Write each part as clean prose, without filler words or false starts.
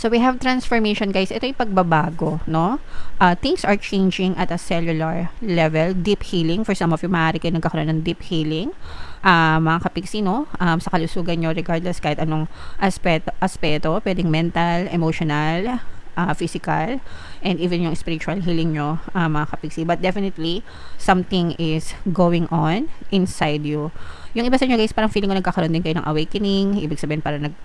So we have transformation, guys. Ito yung pagbabago, no? Things are changing at a cellular level. Deep healing. For some of you, maaari kayo nagkakaroon ng deep healing. Mga kapiksi, no? Sa kalusugan nyo, regardless kahit anong aspeto, pwedeng mental, emotional, physical, and even yung spiritual healing nyo, mga kapiksi. But definitely, something is going on inside you. Yung iba sa inyo, guys, parang feeling ko nagkakaroon din kayo ng awakening. Ibig sabihin, parang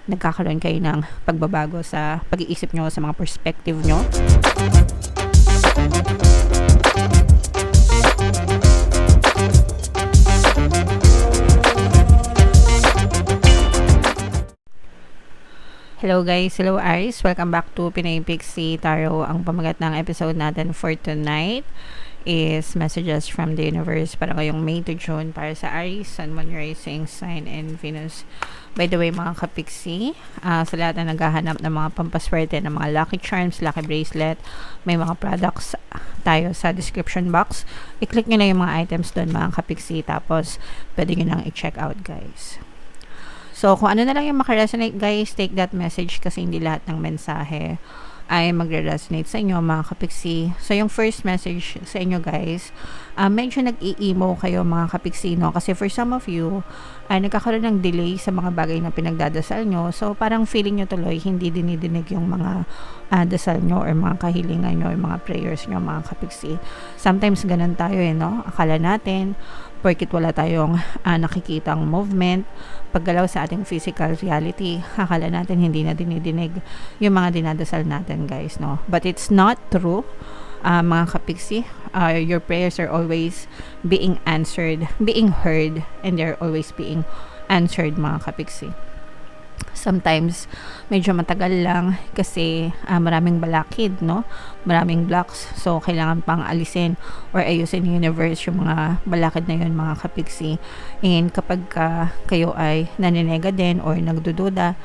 nagkakaroon kayo ng pagbabago sa pag-iisip nyo, sa mga perspective nyo. Hello guys, hello Aries, welcome back to Pinay Pixie Tarot. Ang pamagat ng episode natin for tonight is messages from the universe para ngayong May to June para sa Aries, Sun, Moon, Rising, Sign, and Venus. By the way, mga kapiksi, sa lahat na naghahanap ng mga pampaswerte, ng mga lucky charms, lucky bracelet, may mga products tayo sa description box. I-click nyo na yung mga items doon, mga kapiksi, tapos pwede nyo nang i-check out, guys. So, kung ano na lang yung makaresonate, guys, take that message kasi hindi lahat ng mensahe ay magre-resonate sa inyo, mga kapiksi. So, yung first message sa inyo, guys, medyo nag-i-emo kayo, mga kapiksi, no? Kasi for some of you, ay nagkakaroon ng delay sa mga bagay na pinagdadasal nyo. So, parang feeling nyo tuloy, hindi dinidinig yung mga dasal nyo or mga kahilingan nyo or mga prayers nyo, mga kapiksi. Sometimes, ganun tayo, no? Akala natin, porkit wala tayong nakikitang movement, paggalaw sa ating physical reality, akala natin hindi na dinidinig yung mga dinadasal natin, guys, no? But it's not true, mga kapiksi. Your prayers are always being answered, being heard, and they're always being answered, mga kapiksi. Sometimes, medyo matagal lang kasi maraming balakid, no? Maraming blocks. So, kailangan pang alisin or ayusin ng universe yung mga balakid na yun, mga kapiksi. And kapag kayo ay naninega din or nagdududa,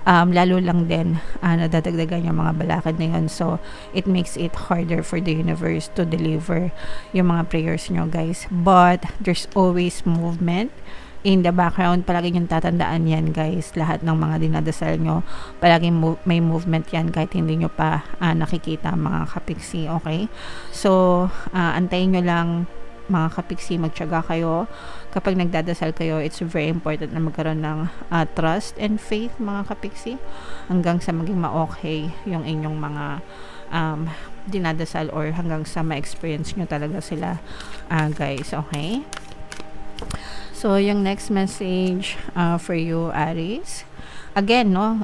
lalo lang din nadadagdagan yung mga balakid na yun. So, it makes it harder for the universe to deliver yung mga prayers nyo, guys. But, there's always movement in the background. Palagi yung tatandaan yan, guys. Lahat ng mga dinadasal nyo, palaging may movement yan kahit hindi nyo pa nakikita, mga kapiksi, okay? So, antayin nyo lang, mga kapiksi, magtiyaga kayo. Kapag nagdadasal kayo, it's very important na magkaroon ng trust and faith, mga kapiksi, hanggang sa maging ma-okay yung inyong mga dinadasal or hanggang sa ma-experience nyo talaga sila, guys, okay? So, yung next message for you, Aries. Again, no,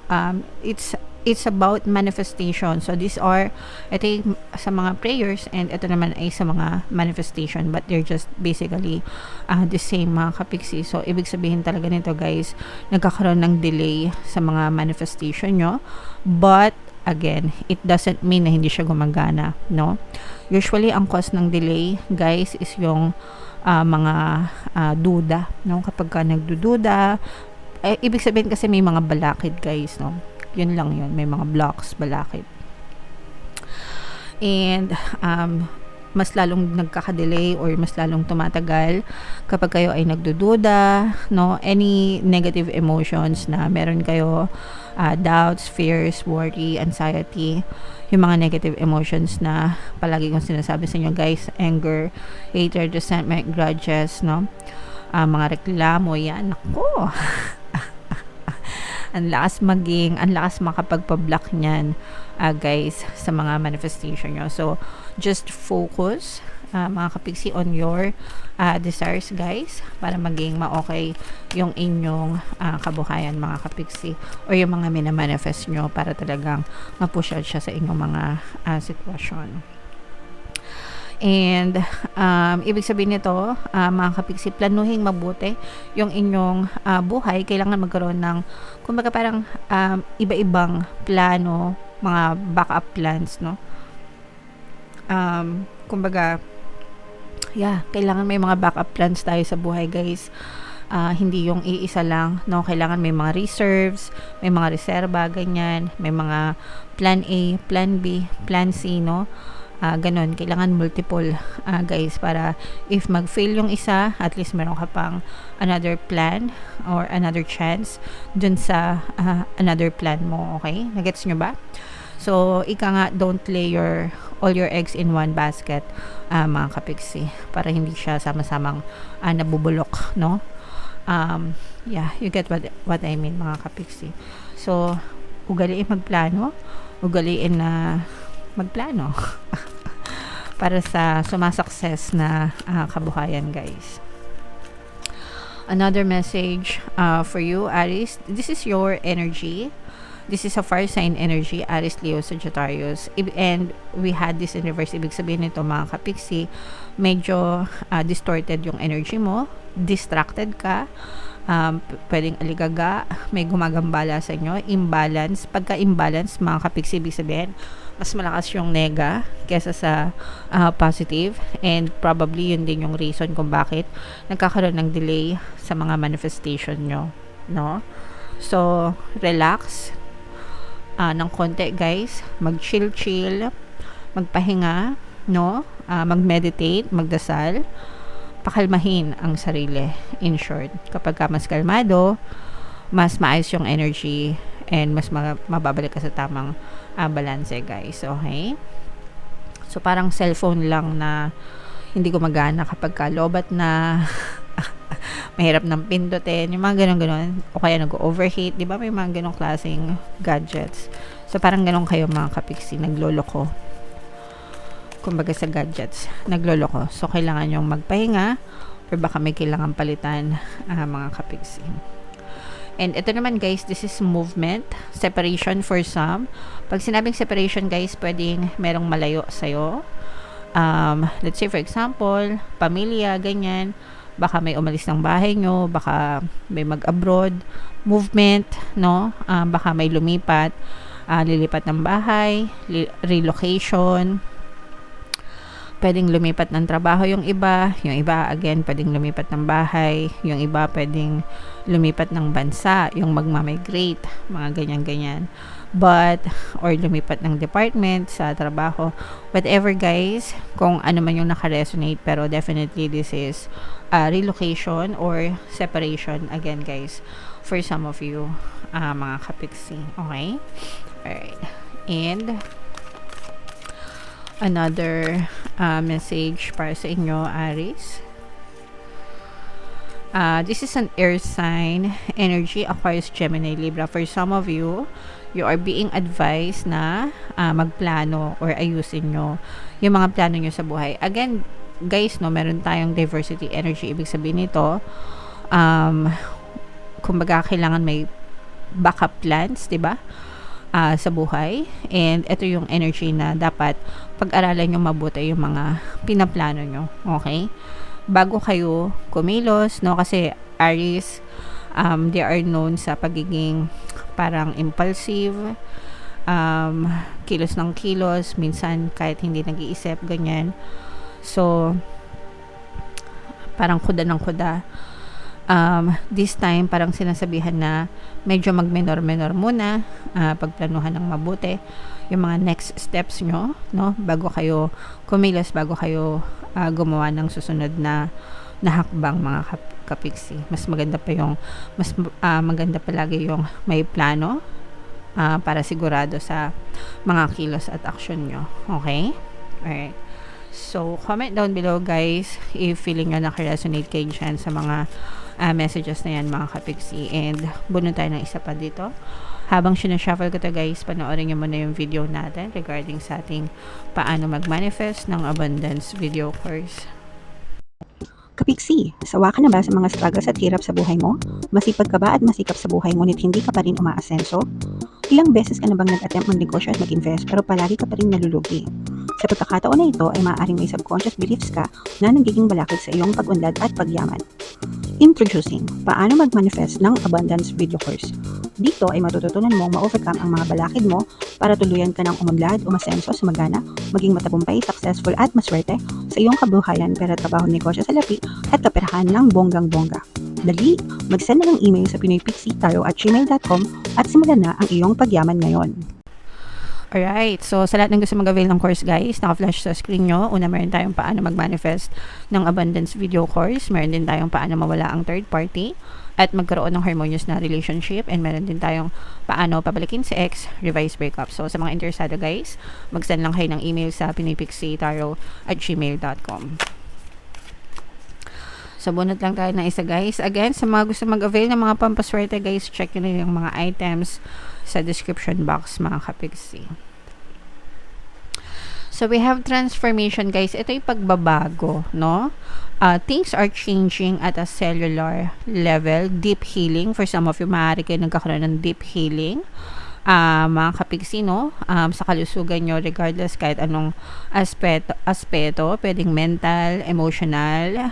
it's about manifestation. So, these are, ito yung sa mga prayers and ito naman ay sa mga manifestation, but they're just basically the same, mga kapiksi. So, ibig sabihin talaga nito, guys, nagkakaroon ng delay sa mga manifestation nyo, but again, it doesn't mean na hindi siya gumagana, no? Usually, ang cause ng delay, guys, is yung mga duda, no? Kapag ka nagdududa, ibig sabihin kasi may mga balakid, guys, no? Yun lang yun, may mga blocks, balakid. And mas lalong nagkakadelay or mas lalong tumatagal kapag kayo ay nagdududa, no? Any negative emotions na meron kayo, doubts, fears, worry, anxiety, yung mga negative emotions na palagi kong sinasabi sa inyo, guys, anger, hatred, resentment, grudges, no? Mga reklamo, yan, ako. Ang lakas makapagpa-block niyan, guys, sa mga manifestation nyo. So, just focus, mga kapiksi, on your desires, guys, para maging ma-okay yung inyong kabuhayan, mga kapiksi, or yung mga minamanifest nyo para talagang ma-push out siya sa inyong mga sitwasyon. And ibig sabihin nito, mga kapiksi, planuhin mabuti yung inyong buhay. Kailangan magkaroon ng, kumbaga parang iba-ibang plano, mga backup plans, no? Kumbaga, kailangan may mga backup plans tayo sa buhay, guys. Hindi yung iisa lang, no? Kailangan may mga reserves, may mga reserba, ganyan, may mga plan A, plan B, plan C, no? Ganon, kailangan multiple, guys, para if mag-fail yung isa, at least meron ka pang another plan or another chance dun sa another plan mo. Okay? Nagets nyo ba? So, ika nga, don't lay all your eggs in one basket, mga kapiksi, para hindi siya sama-samang nabubulok, no? Yeah, you get what I mean, mga kapiksi. So, ugaliin magplano, ugaliin na magplano para sa sumasukses na kabuhayan, guys. Another message for you, Aries. This is your energy. This is a fire sign energy, Aries, Leo, Sagittarius. And we had this in reverse. Ibig sabihin nito, mga kapiksi, medyo distorted yung energy mo, distracted ka, pwedeng aligaga, may gumagambala sa inyo, imbalance. Pagka imbalance, mga kapiksi, ibig sabihin mas malakas yung nega kesa sa positive, and probably yun din yung reason kung bakit nagkakaroon ng delay sa mga manifestation nyo, no? So, relax ng konti, guys, mag-chill, magpahinga, no? Mag-meditate, magdasal, pakalmahin ang sarili. In short, kapag ka mas kalmado, mas maayos yung energy and mas mababalik ka sa tamang balance, guys. Okay? So, parang cellphone lang na hindi gumagana kapag ka lobat na, mahirap ng pindutin, yung mga ganon-ganon, o kaya nag-overheat, di ba? May mga ganong klaseng gadgets. So, parang ganon kayo, mga kapiksi, nagloloko. Kumbaga sa gadgets, nagloloko. So, kailangan yung magpahinga, or baka may kailangan palitan, mga kapiksi. And ito naman, guys, this is movement, separation for some. Pag sinabing separation, guys, pwedeng merong malayo sa'yo. Let's say, for example, pamilya, ganyan. Baka may umalis ng bahay nyo, baka may mag-abroad, movement, no? Baka may lumipat, lilipat ng bahay, relocation, pwedeng lumipat ng trabaho yung iba again, pwedeng lumipat ng bahay, yung iba pwedeng lumipat ng bansa, yung magmamigrate, mga ganyan-ganyan. But, or lumipat ng department sa trabaho, whatever, guys, kung ano man yung naka-resonate, pero definitely this is relocation or separation, again, guys, for some of you, mga kapiksi. Okay? Alright. And another message para sa inyo, Aries. This is an air sign energy, Aquarius, Gemini, Libra. For some of you, you are being advised na magplano or ayusin nyo yung mga plano nyo sa buhay. Again, guys, no, meron tayong diversity energy. Ibig sabihin nito, kumbaga kailangan may backup plans, 'di ba? Sa buhay. And ito yung energy na dapat pag-aralan nyo mabuti yung mga pinaplano nyo. Okay? Bago kayo kumilos, no? Kasi Aries, they are known sa pagiging parang impulsive, kilos ng kilos, minsan kahit hindi nag-iisip, ganyan. So, parang kuda ng kuda. This time, parang sinasabihan na medyo mag-menor-menor muna, pagplanuhan ng mabuti yung mga next steps nyo, no? Bago kayo kumilos, bago kayo gumawa ng susunod na hakbang, mga kapiksi. Mas maganda palagi yung may plano para sigurado sa mga kilos at action nyo. Okay? Alright. So, comment down below, guys, if feeling nyo naka-resonate kayo dyan sa mga messages na yan, mga kapiksi. And bunod tayo ng isa pa dito. Habang sinashuffle ko to, guys, panoorin nyo muna yung video natin regarding sa ating paano mag-manifest ng abundance video course. Kapiksi, sawa ka na ba sa mga struggles at hirap sa buhay mo? Masipag ka ba at masikap sa buhay ngunit hindi ka pa rin umaasenso? Ilang beses ka na bang nag-attempt magnegosyo at mag-invest pero palagi ka pa rin nalulugi? Sa pagkakataon na ito ay maaaring may subconscious beliefs ka na nagiging balakid sa iyong pag-unlad at pagyaman. Introducing, paano mag-manifest ng abundance video course. Dito ay matututunan mong ma-overcome ang mga balakid mo para tuluyan ka ng umunlad, umasenso, sumagana, maging matagumpay, successful at maswerte sa iyong kabuhayan, pera, trabaho, negosyo, salapi at kaperahan ng bonggang-bongga. Dali, mag-send na ng email sa pinoypixie@gmail.com at simulan na ang iyong pagyaman ngayon. Alright, so sa lahat ng gusto mag-avail ng course guys, naka-flash sa screen nyo. Una, meron tayong paano mag-manifest ng abundance video course. Meron din tayong paano mawala ang third party at magkaroon ng harmonious na relationship. And meron din tayong paano pabalikin si ex, revise breakup. So sa mga interesado guys, mag-send lang kayo ng email sa pinoypixietaro@gmail.com. So, bunot lang tayo na isa guys. Again, sa mga gusto mag-avail ng mga pampaswerte guys, check nyo na yung mga items sa description box mga kapigsi. So, we have transformation guys. Ito yung pagbabago, no? Things are changing at a cellular level. Deep healing. For some of you, maaari kayo nagkakaroon ng deep healing. Mga kapigsi, no? Sa kalusugan nyo, regardless kahit anong aspeto, pwedeng mental, emotional,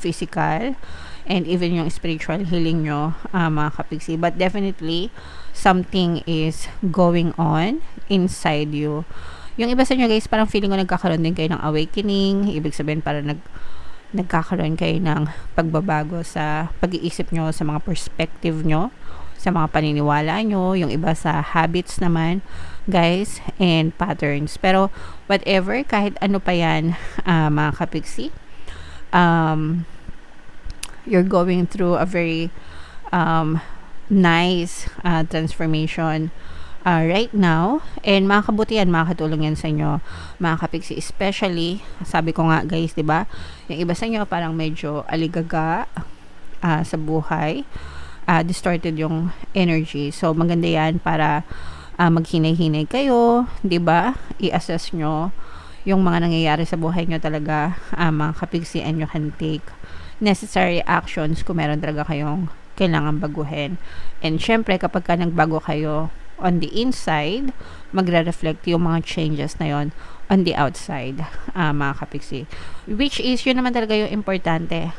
physical, and even yung spiritual healing nyo, mga kapigsi. But definitely, something is going on inside you. Yung iba sa inyo guys, parang feeling ko nagkakaroon din kayo ng awakening. Ibig sabihin parang nagkakaroon kayo ng pagbabago sa pag-iisip nyo, sa mga perspective nyo, sa mga paniniwala nyo, yung iba sa habits naman guys, and patterns. Pero whatever, kahit ano pa yan, mga kapigsi, you're going through a very nice transformation right now, and makakabutihan, makakatulong yan sa inyo mga kapigsi, especially sabi ko nga guys, diba, yung iba sa inyo parang medyo aligaga sa buhay, distorted yung energy. So maganda yan para maghinay-hinay kayo, diba, i-assess nyo yung mga nangyayari sa buhay nyo talaga, mga kapigsi, and you can take necessary actions kung meron talaga kayong kailangan baguhin. And syempre, kapag ka nagbago kayo on the inside, magre-reflect yung mga changes na yon on the outside, mga kapigsi. Which is, yun naman talaga yung importante,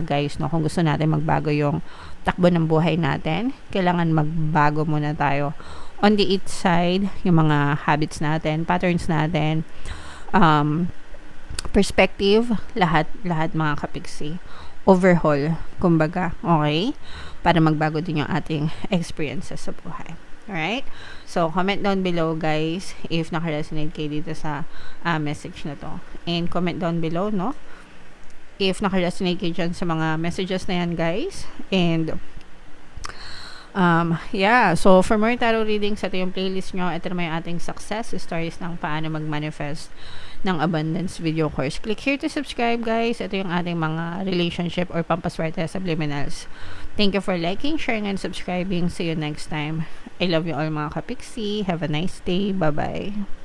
guys, no? Kung gusto natin magbago yung takbo ng buhay natin, kailangan magbago muna tayo on the inside, yung mga habits natin, patterns natin, perspective, lahat mga kapigsi. Overhaul, kumbaga, okay? Para magbago din yung ating experiences sa buhay. Alright? So, comment down below, guys, if naka-resonate kayo dito sa message na to. And comment down below, no? If naka-resonate kayo dyan sa mga messages na yan, guys. And, yeah, so for more tarot readings, ito yung playlist nyo. Ito naman yung ating success stories ng paano mag-manifest ng abundance video course. Click here to subscribe, guys. Ito yung ating mga relationship or pampaswerte subliminals. Thank you for liking, sharing, and subscribing. See you next time. I love you all mga kapiksi. Have a nice day. Bye-bye.